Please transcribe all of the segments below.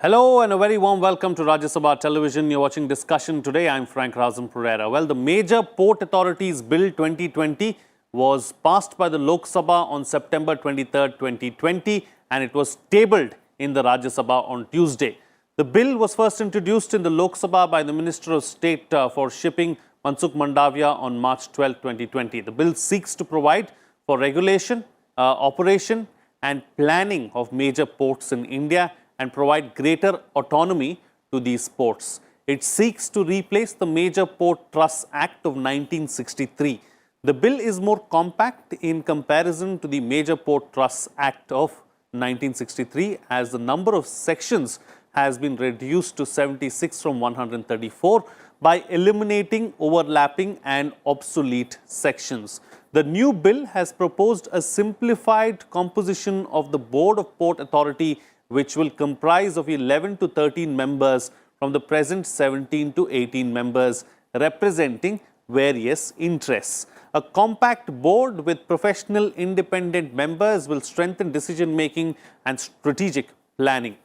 Hello and a very warm welcome to Rajya Sabha Television. You're watching Discussion today. I'm Frank Razam Pereira. Well, the Major Port Authorities Bill 2020 was passed by the Lok Sabha on September 23, 2020 and it was tabled in the Rajya Sabha on Tuesday. The bill was first introduced in the Lok Sabha by the Minister of State for Shipping, Mansukh Mandaviya, on March 12, 2020. The bill seeks to provide for regulation, operation and planning of major ports in India and provide greater autonomy to these ports. It seeks to replace the Major Port Trusts Act of 1963. The bill is more compact in comparison to the Major Port Trusts Act of 1963 as the number of sections has been reduced to 76 from 134 by eliminating overlapping and obsolete sections. The new bill has proposed a simplified composition of the Board of Port Authority, which will comprise of 11 to 13 members from the present 17 to 18 members, representing various interests. A compact board with professional independent members will strengthen decision-making and strategic planning.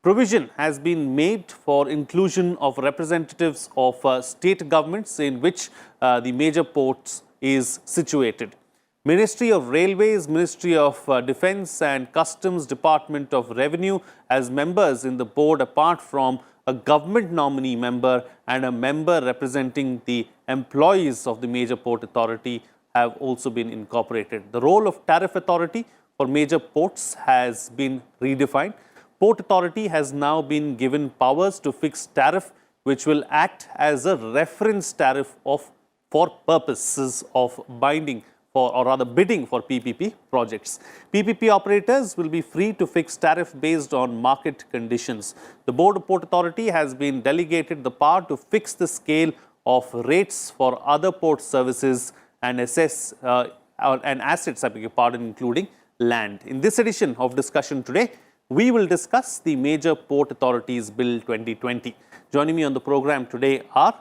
Provision has been made for inclusion of representatives of state governments in which the major ports is situated. Ministry of Railways, Ministry of Defence and Customs, Department of Revenue as members in the board, apart from a government nominee member and a member representing the employees of the Major Port Authority, have also been incorporated. The role of Tariff Authority for major ports has been redefined. Port Authority has now been given powers to fix tariff, which will act as a reference tariff for purposes of bidding for PPP projects. PPP operators will be free to fix tariff based on market conditions. The Board of Port Authority has been delegated the power to fix the scale of rates for other port services and assess assets, including land. In this edition of Discussion today, we will discuss the Major Port Authorities Bill 2020. Joining me on the program today are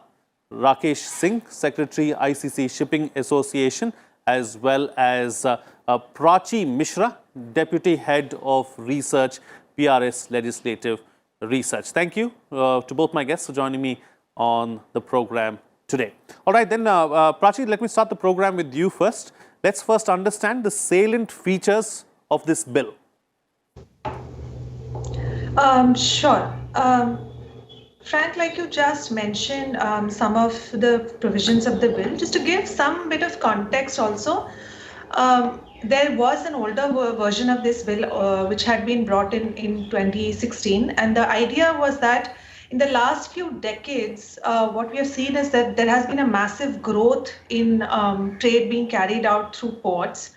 Rakesh Singh, Secretary, ICC Shipping Association, as well as Prachi Mishra, Deputy Head of Research, PRS Legislative Research. Thank you to both my guests for joining me on the program today. All right, then, Prachi, let me start the program with you first. Let's first understand the salient features of this bill. Sure. Frank, like you just mentioned, some of the provisions of the bill, just to give some bit of context also, there was an older version of this bill which had been brought in 2016, and the idea was that in the last few decades, what we have seen is that there has been a massive growth in trade being carried out through ports.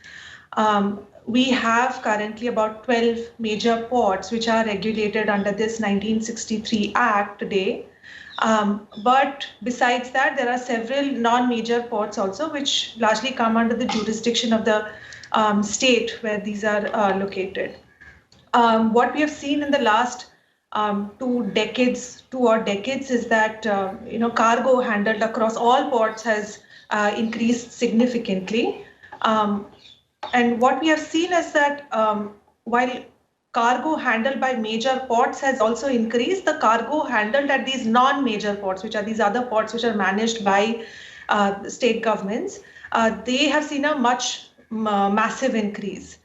We have currently about 12 major ports which are regulated under this 1963 Act today. But besides that, there are several non-major ports also which largely come under the jurisdiction of the state where these are located. What we have seen in the last 2 odd decades is that cargo handled across all ports has increased significantly. And what we have seen is that while cargo handled by major ports has also increased, the cargo handled at these non-major ports, which are these other ports which are managed by state governments, they have seen a much massive increase.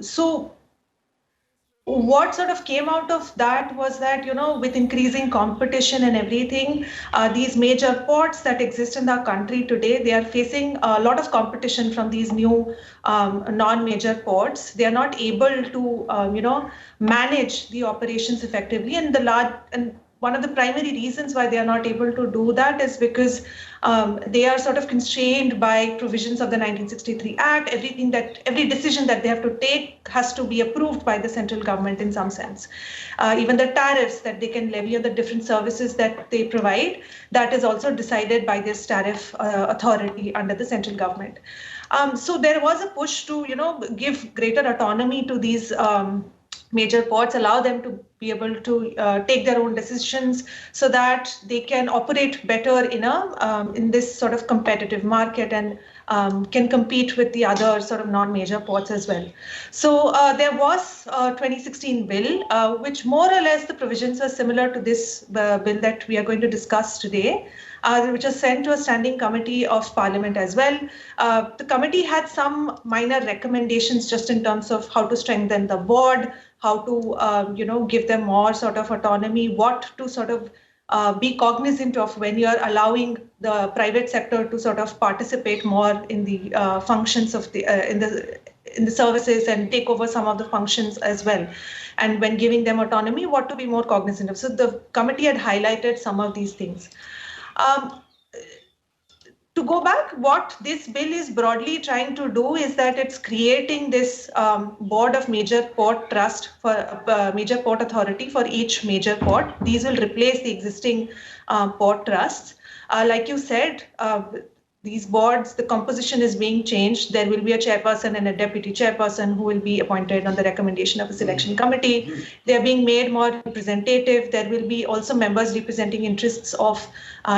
So what sort of came out of that was that, with increasing competition and everything, these major ports that exist in our country today, they are facing a lot of competition from these new non-major ports. They are not able to, manage the operations effectively. And one of the primary reasons why they are not able to do that is because they are sort of constrained by provisions of the 1963 Act. Every decision that they have to take has to be approved by the central government in some sense. Even the tariffs that they can levy on the different services that they provide, that is also decided by this tariff authority under the central government. So there was a push to, give greater autonomy to these major ports, allow them to be able to take their own decisions so that they can operate better in this sort of competitive market. And can compete with the other sort of non-major ports as well. So there was a 2016 bill, which more or less the provisions are similar to this bill that we are going to discuss today, which was sent to a standing committee of Parliament as well. The committee had some minor recommendations just in terms of how to strengthen the board, how to give them more sort of autonomy, what to sort of be cognizant of when you're allowing the private sector to sort of participate more in the functions of the in the services and take over some of the functions as well. And when giving them autonomy, what to be more cognizant of. So the committee had highlighted some of these things. To go back, what this bill is broadly trying to do is that it's creating this board of major port trust for major port authority for each major port. These will replace the existing port trusts. Like you said, these boards, the composition is being changed. There will be a chairperson and a deputy chairperson who will be appointed on the recommendation of a selection committee. They are being made more representative. There will be also members representing interests of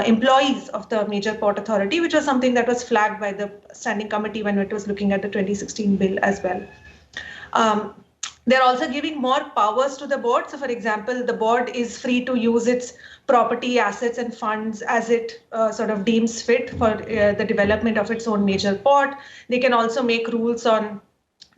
employees of the major port authority, which was something that was flagged by the standing committee when it was looking at the 2016 bill as well. They're also giving more powers to the board. So, for example, the board is free to use its property, assets, and funds as it sort of deems fit for the development of its own major port. They can also make rules on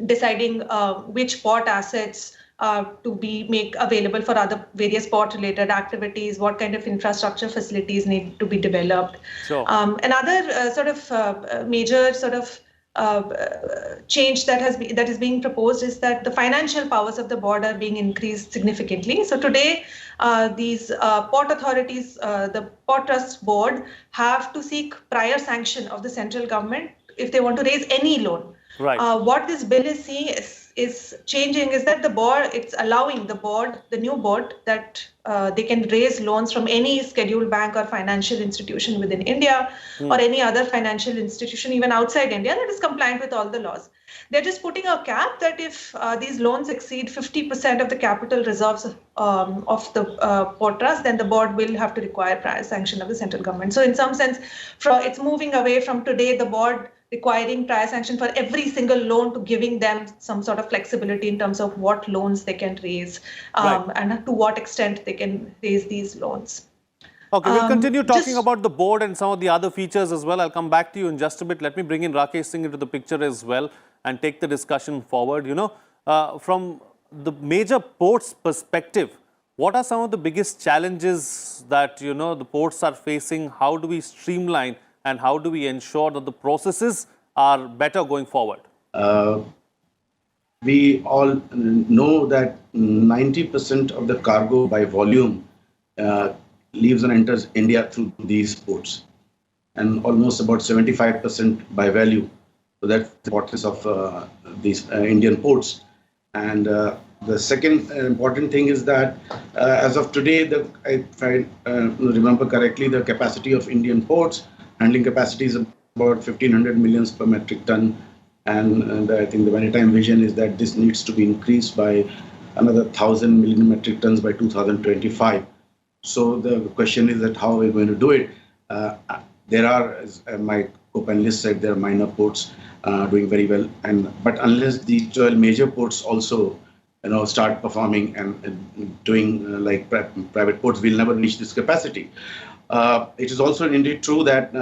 deciding which port assets to be make available for other various port-related activities, what kind of infrastructure facilities need to be developed. Sure. Another sort of major sort of change that is being proposed is that the financial powers of the board are being increased significantly. So today, these port authorities, the Port Trust Board, have to seek prior sanction of the central government if they want to raise any loan. Right. What this bill is seeing is changing is that the board, it's allowing the board, the new board, that they can raise loans from any scheduled bank or financial institution within India or any other financial institution, even outside India, that is compliant with all the laws. They're just putting a cap that if these loans exceed 50% of the capital reserves of the port trust, then the board will have to require prior sanction of the central government. So in some sense, it's moving away from today, the board requiring prior sanction for every single loan to giving them some sort of flexibility in terms of what loans they can raise and to what extent they can raise these loans. Okay, we'll continue talking about the board and some of the other features as well. I'll come back to you in just a bit. Let me bring in Rakesh Singh into the picture as well and take the discussion forward. You know, from the major ports perspective, what are some of the biggest challenges that, you know, the ports are facing? How do we streamline and how do we ensure that the processes are better going forward? We all know that 90% of the cargo by volume leaves and enters India through these ports, and almost about 75% by value. So that's the importance of these Indian ports. And the second important thing is that as of today, if I remember correctly, the capacity of Indian ports, handling capacity is about 1,500 millions per metric ton. And I think the maritime vision is that this needs to be increased by another 1,000 million metric tons by 2025. So the question is that how are we going to do it? There are, as my co-panelist said, there are minor ports doing very well. But unless these 12 major ports also start performing and doing like private ports, we'll never reach this capacity. It is also indeed true that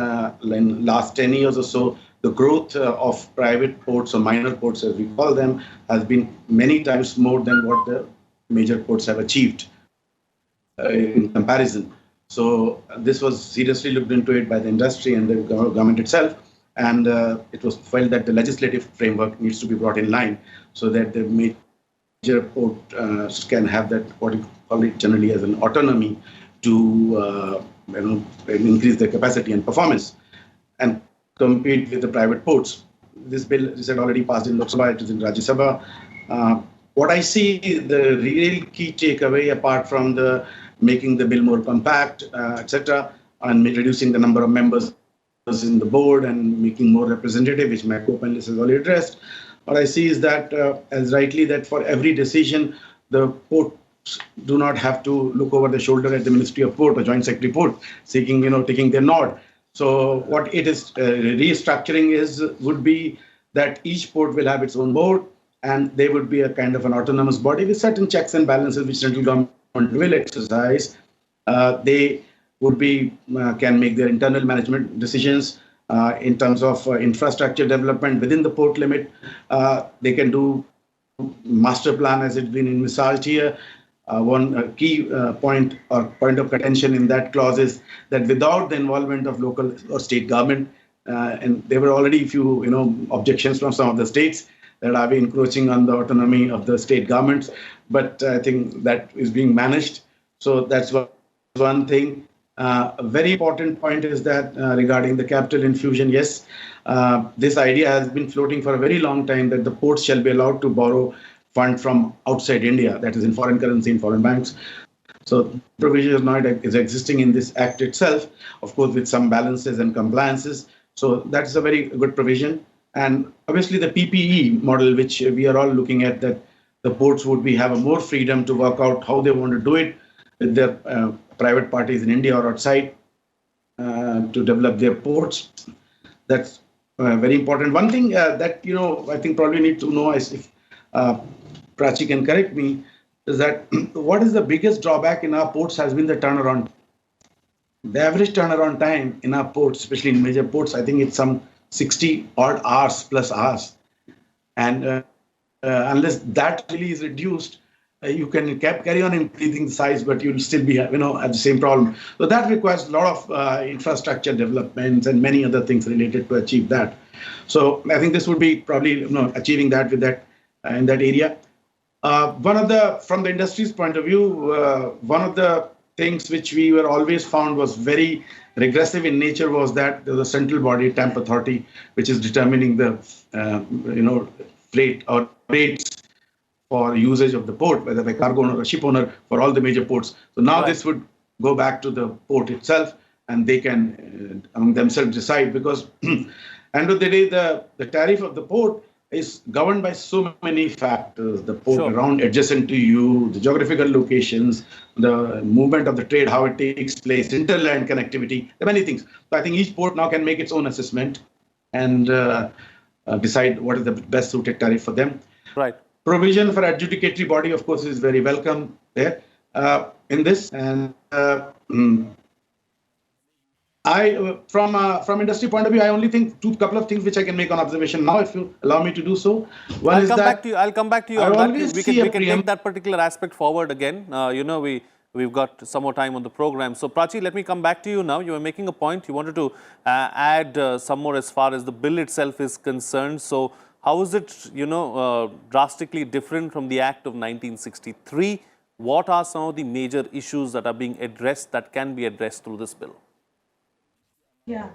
in last 10 years or so, the growth of private ports or minor ports, as we call them, has been many times more than what the major ports have achieved in comparison. So this was seriously looked into it by the industry and the government itself. And it was felt that the legislative framework needs to be brought in line so that the major port can have that, what you call it generally as an autonomy to increase their capacity and performance and compete with the private ports. This bill is already passed in Lok Sabha, it is in Rajya Sabha. What I see, the real key takeaway, apart from the making the bill more compact, etc., and reducing the number of members in the board and making more representative, which my co-panelist has already addressed, what I see is that, as rightly, that for every decision, the ports do not have to look over the shoulder at the Ministry of Port or Joint Secretary Port, seeking, taking their nod. So what it is restructuring would be that each port will have its own board, and they would be a kind of an autonomous body with certain checks and balances which central government will exercise. They would be can make their internal management decisions in terms of infrastructure development within the port limit. They can do master plan as it's been envisaged here. One key point or point of contention in that clause is that without the involvement of local or state government, and there were already few objections from some of the states that are encroaching on the autonomy of the state governments, but I think that is being managed. So that's one thing. A very important point is that regarding the capital infusion, yes, this idea has been floating for a very long time that the ports shall be allowed to borrow fund from outside India, that is in foreign currency, in foreign banks. So provision now is existing in this act itself, of course, with some balances and compliances. So that's a very good provision. And obviously the PPE model, which we are all looking at, that the ports would have a more freedom to work out how they want to do it with their private parties in India or outside to develop their ports. That's very important. One thing that, I think probably need to know is, if Prachi can correct me, is that what is the biggest drawback in our ports has been the turnaround. The average turnaround time in our ports, especially in major ports, I think it's some 60 odd hours plus hours. And unless that really is reduced, you can carry on increasing the size, but you'll still be, at the same problem. So that requires a lot of infrastructure developments and many other things related to achieve that. So I think this would be probably achieving that with that in that area. From the industry's point of view, one of the things which we were always found was very regressive in nature was that there's a central body, TAMP Authority, which is determining the freight or rates for usage of the port, whether by cargo owner or ship owner, for all the major ports. So now this would go back to the port itself, and they can among themselves decide, because end of the day, the tariff of the port is governed by so many factors: the port around adjacent to you, the geographical locations, the movement of the trade, how it takes place, interland connectivity, there are many things. So I think each port now can make its own assessment and decide what is the best suited tariff for them. Right. Provision for adjudicatory body, of course, is very welcome there in this. And from industry point of view, I only think couple of things which I can make an observation now, if you allow me to do so. One I'll is come that back to you. I'll come back to you on that. We can take that particular aspect forward again. We've got some more time on the program. So Prachi, let me come back to you now. You were making a point. You wanted to add some more as far as the bill itself is concerned. So how is it, drastically different from the Act of 1963? What are some of the major issues that are being addressed, that can be addressed through this bill? Yeah,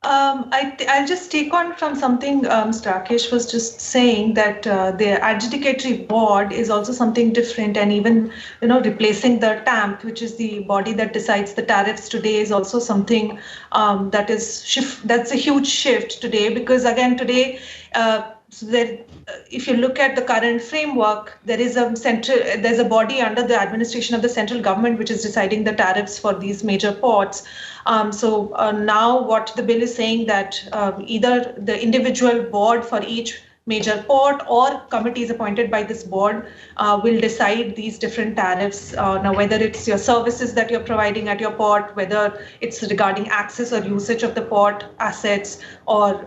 I'll just take on from something Rakesh was just saying, that the adjudicatory board is also something different, and even replacing the TAMP, which is the body that decides the tariffs today, is also something that's a huge shift today, because again today. If you look at the current framework, there's a body under the administration of the central government which is deciding the tariffs for these major ports. Now what the bill is saying, that either the individual board for each major port or committees appointed by this board will decide these different tariffs. Now, whether it's your services that you're providing at your port, whether it's regarding access or usage of the port assets, or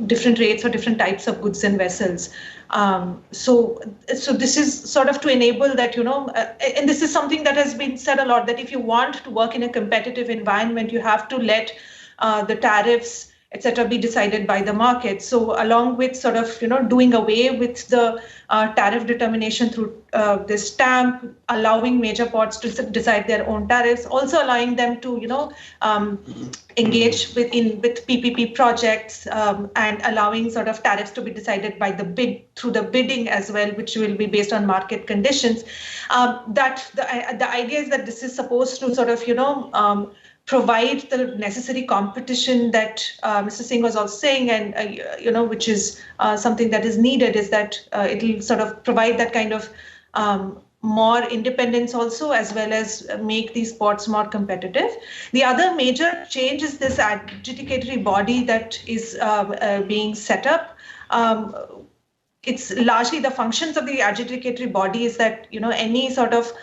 different rates for different types of goods and vessels. So this is sort of to enable that, and this is something that has been said a lot, that if you want to work in a competitive environment, you have to let the tariffs, etc., be decided by the market. So along with sort of, doing away with the tariff determination through this TAMP, allowing major ports to decide their own tariffs, also allowing them to, engage with PPP projects, and allowing sort of tariffs to be decided by through the bidding as well, which will be based on market conditions. That the idea is that this is supposed to sort of, provide the necessary competition that Mr. Singh was also saying, and which is something that is needed, is that it will sort of provide that kind of more independence also, as well as make these ports more competitive. The other major change is this adjudicatory body that is being set up. It's largely the functions of the adjudicatory body is that, any sort of,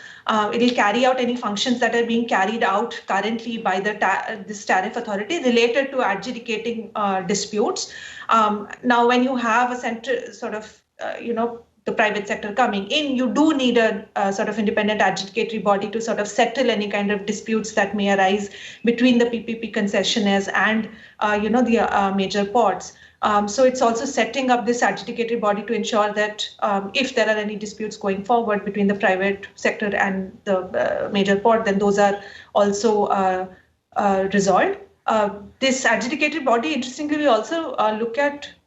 it'll carry out any functions that are being carried out currently by this tariff authority related to adjudicating disputes. Now, when you have a center sort of, the private sector coming in, you do need a sort of independent adjudicatory body to sort of settle any kind of disputes that may arise between the PPP concessionaires and, the major ports. So it's also setting up this adjudicatory body to ensure that if there are any disputes going forward between the private sector and the major port, then those are also resolved. This adjudicatory body, interestingly, will also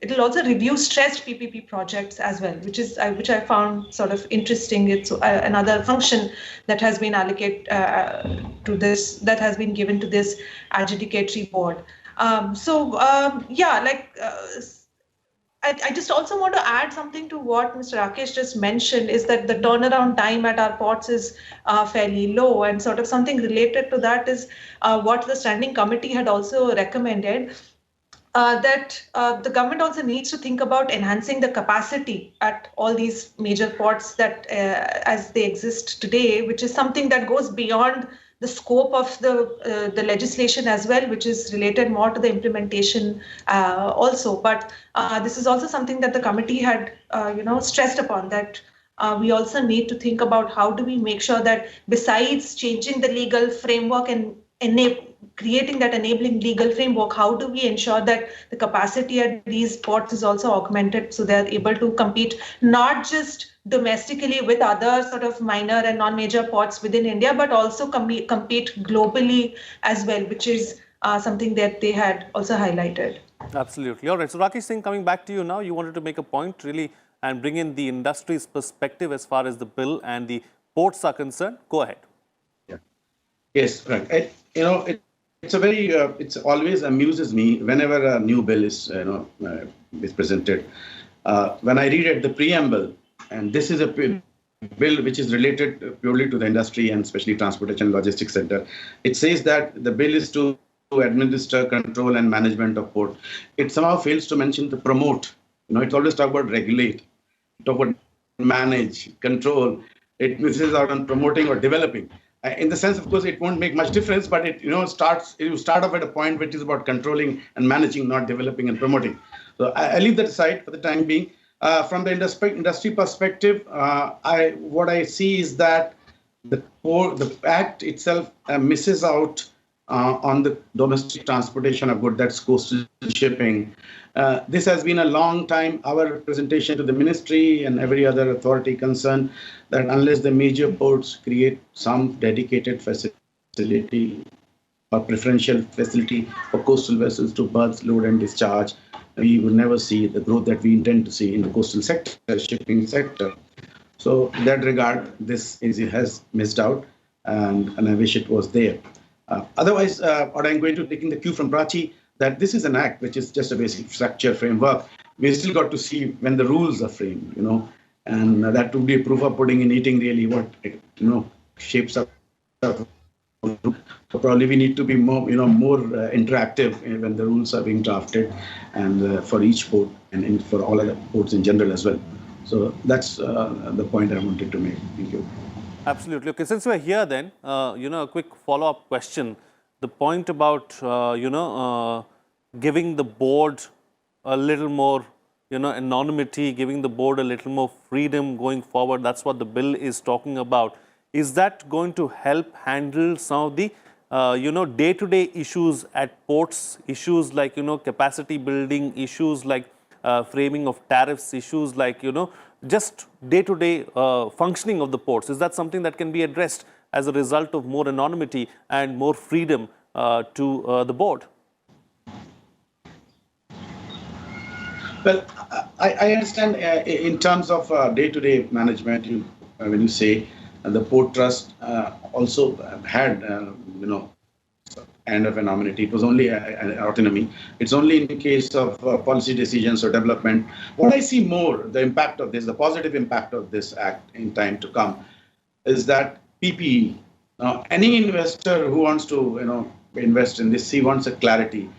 it'll also review stressed PPP projects as well, which I found sort of interesting. It's another function that has been allocated to this, that has been given to this adjudicatory board. I just also want to add something to what Mr. Rakesh just mentioned, is that the turnaround time at our ports is fairly low, and sort of something related to that is what the standing committee had also recommended, that the government also needs to think about enhancing the capacity at all these major ports that as they exist today, which is something that goes beyond the scope of the legislation as well, which is related more to the implementation also. But this is also something that the committee had, stressed upon, that we also need to think about how do we make sure that besides changing the legal framework and creating that enabling legal framework, how do we ensure that the capacity at these ports is also augmented so they're able to compete not just domestically with other sort of minor and non-major ports within India, but also compete globally as well, which is something that they had also highlighted. Absolutely. All right. So Rakesh Singh, coming back to you now, you wanted to make a point really and bring in the industry's perspective as far as the bill and the ports are concerned. Go ahead. Yeah. Yes, right. It's a very, it always amuses me whenever a new bill is, is presented. When I read it, the preamble, and this is a bill which is related purely to the industry and especially transportation and logistics sector. It says that the bill is to administer, control and management of port. It somehow fails to mention the promote. It's always talk about regulate, talk about manage, control. It misses out on promoting or developing. In the sense, of course, it won't make much difference, but it you start off at a point which is about controlling and managing, not developing and promoting. So I leave that aside for the time being. From the industry perspective, what I see is that the Act itself misses out on the domestic transportation of goods, that's coastal shipping. This has been a long time our representation to the ministry and every other authority concerned, that unless the major ports create some dedicated facility or preferential facility for coastal vessels to berth, load and discharge, we will never see the growth that we intend to see in the coastal sector, shipping sector. So in that regard, this has missed out, and I wish it was there. Otherwise, what I'm going to taking the cue from Prachi, that this is an act which is just a basic structure framework. We still got to see when the rules are framed, and that would be a proof of pudding in eating really what shapes up. So probably we need to be more, more interactive when the rules are being drafted, and for each port and for all other ports in general as well. So that's the point I wanted to make. Thank you. Absolutely. Okay, since we're here then, a quick follow-up question. The point about, giving the board a little more, anonymity, giving the board a little more freedom going forward, that's what the bill is talking about. Is that going to help handle some of the, day-to-day issues at ports, issues like, capacity building, issues like framing of tariffs, issues like, just day-to-day functioning of the ports? Is that something that can be addressed as a result of more anonymity and more freedom to the board? Well, I understand in terms of day-to-day management, when you say the port trust also had, kind of anonymity. It was only an autonomy. It's only in the case of policy decisions or development. What I see more, the impact of this, the positive impact of this act in time to come, is that PPE. Now, any investor who wants to, invest in this, he wants a clarity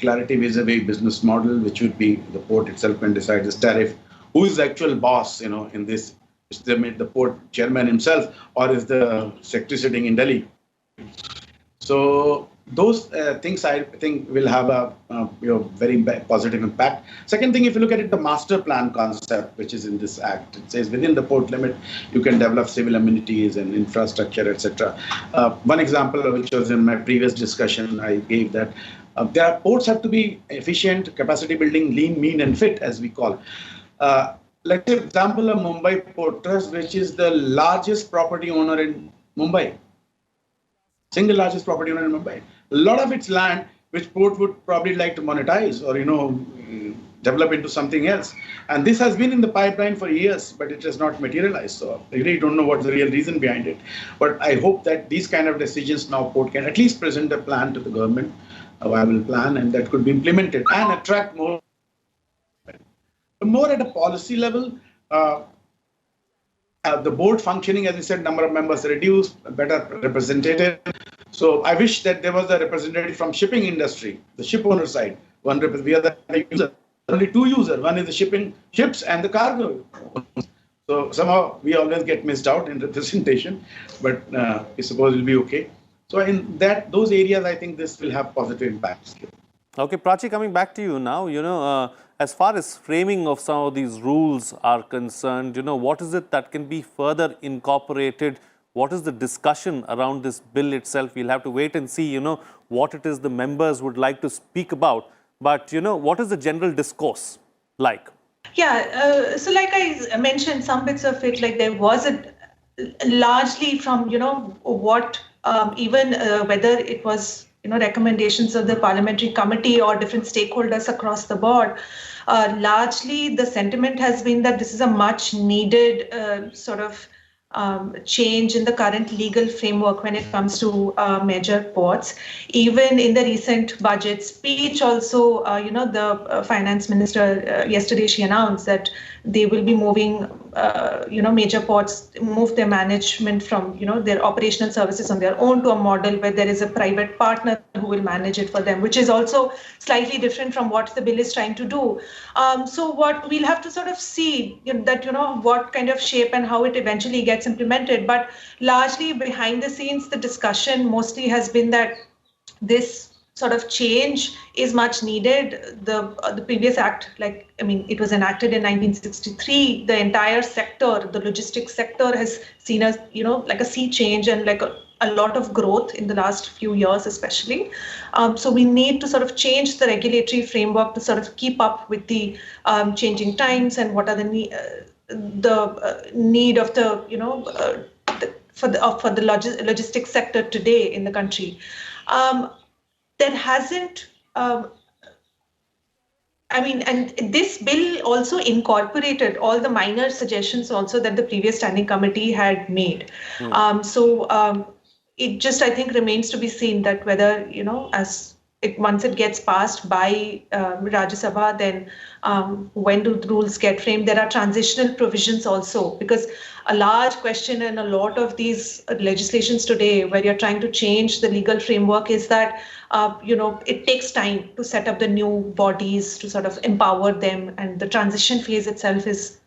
vis-a-vis business model, which would be the port itself can decide this tariff. Who is the actual boss, in this? Is the port chairman himself, or is the secretary sitting in Delhi? So those things I think will have a very positive impact. Second thing, if you look at it, the master plan concept, which is in this act, it says within the port limit, you can develop civil amenities and infrastructure, etc. One example, which was in my previous discussion, I gave that ports have to be efficient, capacity building, lean, mean, and fit, as we call. Let's say, example, of Mumbai Port Trust, which is the largest property owner in Mumbai. Single largest property owner in Mumbai. A lot of its land, which port would probably like to monetize or, develop into something else. And this has been in the pipeline for years, but it has not materialized. So I really don't know what's the real reason behind it. But I hope that these kind of decisions now port can at least present a plan to the government, a viable plan, and that could be implemented and attract more. More at a policy level, the board functioning, as I said, number of members reduced, better representative. So I wish that there was a representative from shipping industry, the ship owner side. We are the user, only two users. One is the ships and the cargo. So somehow we always get missed out in representation, but I suppose it'll be okay. So in those areas, I think this will have positive impacts. Okay, Prachi, coming back to you now, as far as framing of some of these rules are concerned, what is it that can be further incorporated? What is the discussion around this bill itself? We'll have to wait and see, what it is the members would like to speak about. But, what is the general discourse like? Yeah, so like I mentioned, some bits of it, like there was largely from, what even whether it was recommendations of the parliamentary committee or different stakeholders across the board, largely the sentiment has been that this is a much needed sort of change in the current legal framework when it comes to major ports. Even in the recent budget speech also, the finance minister, yesterday she announced that they will be moving, major ports, move their management from, their operational services on their own to a model where there is a private partner who will manage it for them, which is also slightly different from what the bill is trying to do. So what we'll have to sort of see that, what kind of shape and how it eventually gets implemented. But largely behind the scenes, the discussion mostly has been that this sort of change is much needed. The previous act, it was enacted in 1963. The entire sector, the logistics sector, has seen a sea change and a lot of growth in the last few years, especially. So we need to sort of change the regulatory framework to sort of keep up with the changing times and what are the need of the for the logistics sector today in the country. There hasn't, and this bill also incorporated all the minor suggestions also that the previous standing committee had made. It just, I think, remains to be seen that whether, once it gets passed by Rajya Sabha, then when do the rules get framed? There are transitional provisions also, because a large question in a lot of these legislations today, where you're trying to change the legal framework, is that it takes time to set up the new bodies, to sort of empower them, and the transition phase itself is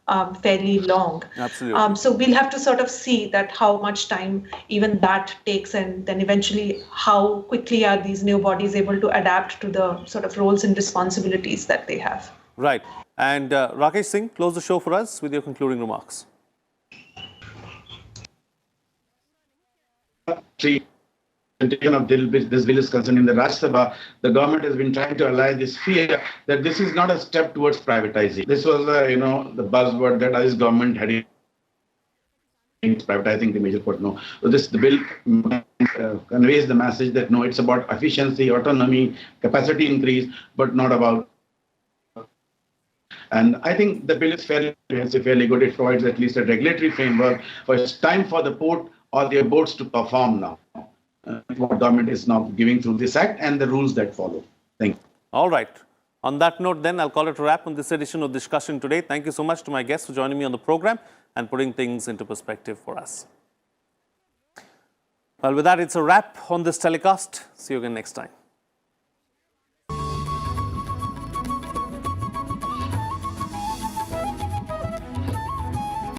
fairly long. Absolutely. So we'll have to sort of see that how much time even that takes, and then eventually how quickly are these new bodies able to adapt to the sort of roles and responsibilities that they have. Right. And Rakesh Singh, close the show for us with your concluding remarks. Of this bill is concerned in the Rajya Sabha, the government has been trying to allay this fear that this is not a step towards privatizing. This was, the buzzword that this government had privatizing the major port. No, so the bill conveys the message that no, it's about efficiency, autonomy, capacity increase, but not about. And I think the bill is fairly good. It provides at least a regulatory framework for it's time for the port or their boats to perform now. What government is now giving through this act and the rules that follow. Thank you. All right. On that note, then, I'll call it a wrap on this edition of Discussion Today. Thank you so much to my guests for joining me on the program and putting things into perspective for us. Well, with that, it's a wrap on this telecast. See you again next time.